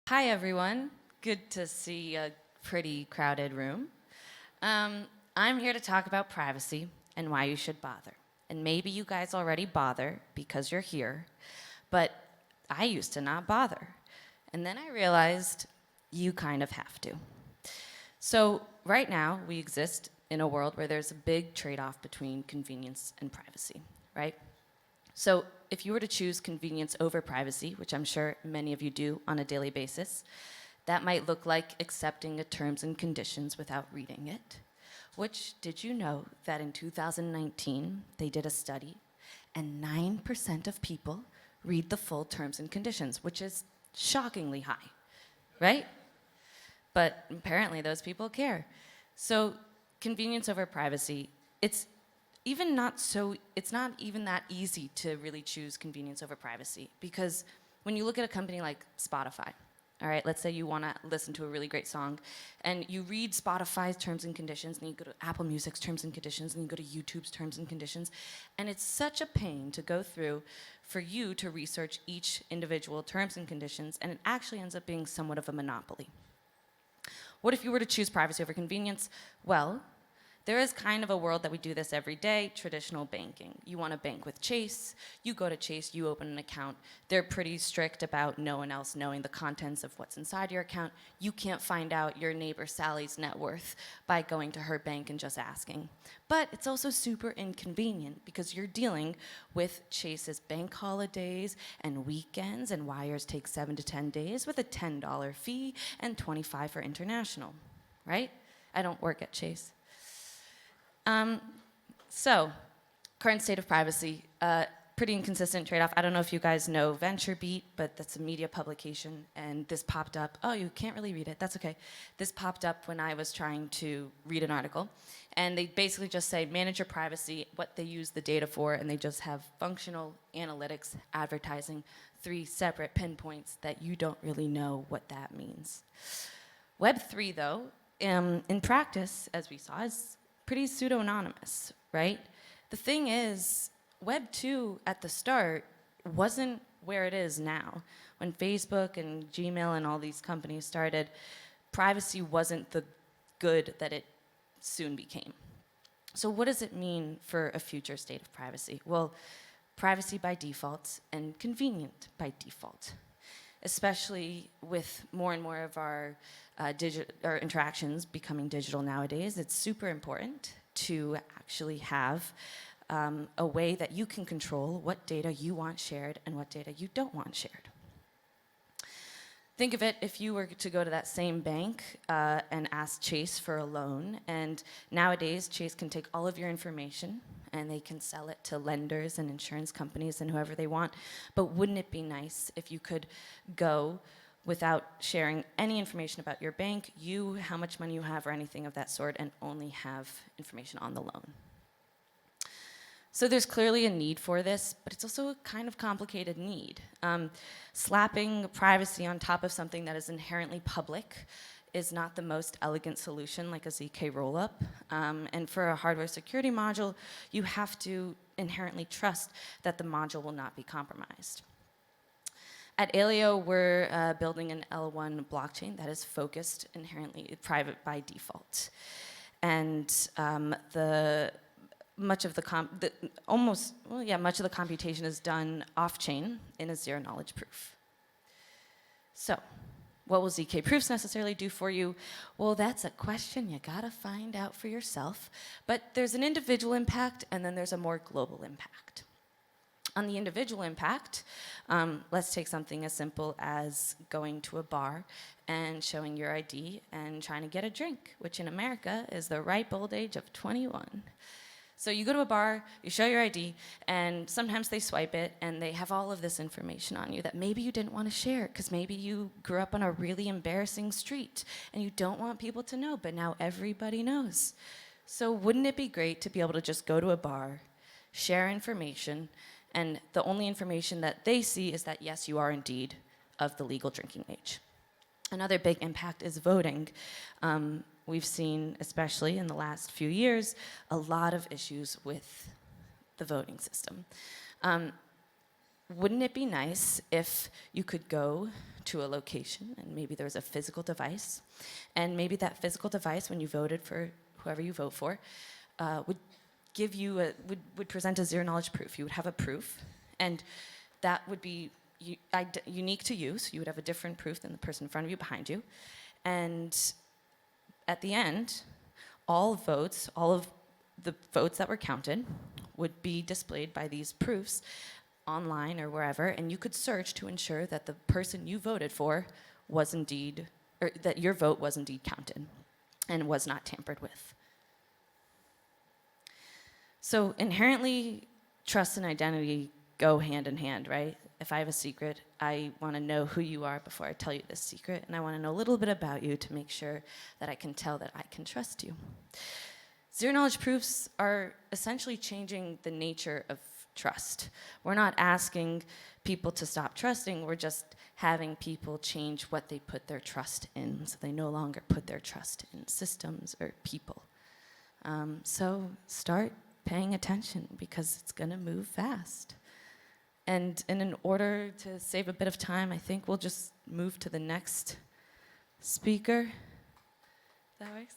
Hi, everyone. Good to see a pretty crowded room. I'm here to talk about privacy and why you should bother. And maybe you guys already bother because you're here, but I used to not bother. And then I realized you kind of have to. So, right now, we exist in a world where there's a big trade off between convenience and privacy, right? So, if you were to choose convenience over privacy, which I'm sure many of you do on a daily basis, that might look like accepting a terms and conditions without reading it. Which, did you know that in 2019 they did a study and 9% of people read the full terms and conditions, which is shockingly high, right? But apparently those people care. So, convenience over privacy, it's not even that easy to really choose convenience over privacy, because when you look at a company like Spotify, all right, let's say you want to listen to a really great song and you read Spotify's terms and conditions, and you go to Apple Music's terms and conditions, and you go to YouTube's terms and conditions, and it's such a pain to go through for you to research each individual terms and conditions, and it actually ends up being somewhat of a monopoly. What if you were to choose privacy over convenience? Well, there is kind of a world that we do this every day, traditional banking. You want to bank with Chase, you go to Chase, you open an account. They're pretty strict about no one else knowing the contents of what's inside your account. You can't find out your neighbor Sally's net worth by going to her bank and just asking. But it's also super inconvenient because you're dealing with Chase's bank holidays and weekends, and wires take 7 to 10 days with a $10 fee and 25 for international, right? I don't work at Chase. So, current state of privacy, pretty inconsistent trade-off. I don't know if you guys know VentureBeat, but that's a media publication, and this popped up. Oh, you can't really read it. That's okay. This popped up when I was trying to read an article, and they basically just say manage your privacy, what they use the data for, and they just have functional analytics, advertising, 3 separate pinpoints that you don't really know what that means. Web3, though, in practice, as we saw, is pretty pseudo-anonymous, right? The thing is, Web 2 at the start wasn't where it is now. When Facebook and Gmail and all these companies started, privacy wasn't the good that it soon became. So what does it mean for a future state of privacy? Well, privacy by default and convenient by default, especially with more and more of our interactions becoming digital nowadays. It's super important to actually have a way that you can control what data you want shared and what data you don't want shared. Think of it if you were to go to that same bank and ask Chase for a loan, and nowadays Chase can take all of your information and they can sell it to lenders and insurance companies and whoever they want. But wouldn't it be nice if you could go without sharing any information about your bank, how much money you have, or anything of that sort, and only have information on the loan? So there's clearly a need for this, but it's also a kind of complicated need. Slapping privacy on top of something that is inherently public is not the most elegant solution, like a ZK rollup. And for a hardware security module, you have to inherently trust that the module will not be compromised. At Aleo, we're building an L1 blockchain that is focused inherently private by default. And much of the computation is done off-chain in a zero-knowledge proof. So, what will ZK proofs necessarily do for you? Well, that's a question you gotta find out for yourself. But there's an individual impact, and then there's a more global impact. On the individual impact, let's take something as simple as going to a bar and showing your ID and trying to get a drink, which in America is the ripe old age of 21. So you go to a bar, you show your ID, and sometimes they swipe it, and they have all of this information on you that maybe you didn't want to share, because maybe you grew up on a really embarrassing street, and you don't want people to know, but now everybody knows. So wouldn't it be great to be able to just go to a bar, share information, and the only information that they see is that, yes, you are indeed of the legal drinking age. Another big impact is voting. We've seen, especially in the last few years, a lot of issues with the voting system. wouldn't it be nice if you could go to a location and maybe there was a physical device, and maybe that physical device, when you voted for whoever you vote for, would give you would present a zero knowledge proof. You would have a proof, and that would be unique to you, so you would have a different proof than the person in front of you, behind you. And at the end, all of the votes that were counted would be displayed by these proofs online or wherever, and you could search to ensure that the person you voted for was indeed, or that your vote was indeed counted and was not tampered with. So inherently, trust and identity go hand in hand, right? If I have a secret, I want to know who you are before I tell you this secret, and I want to know a little bit about you to make sure that I can tell that I can trust you. Zero knowledge proofs are essentially changing the nature of trust. We're not asking people to stop trusting, we're just having people change what they put their trust in, so they no longer put their trust in systems or people. So start paying attention, because it's gonna move fast. And in order to save a bit of time, I think we'll just move to the next speaker. That works?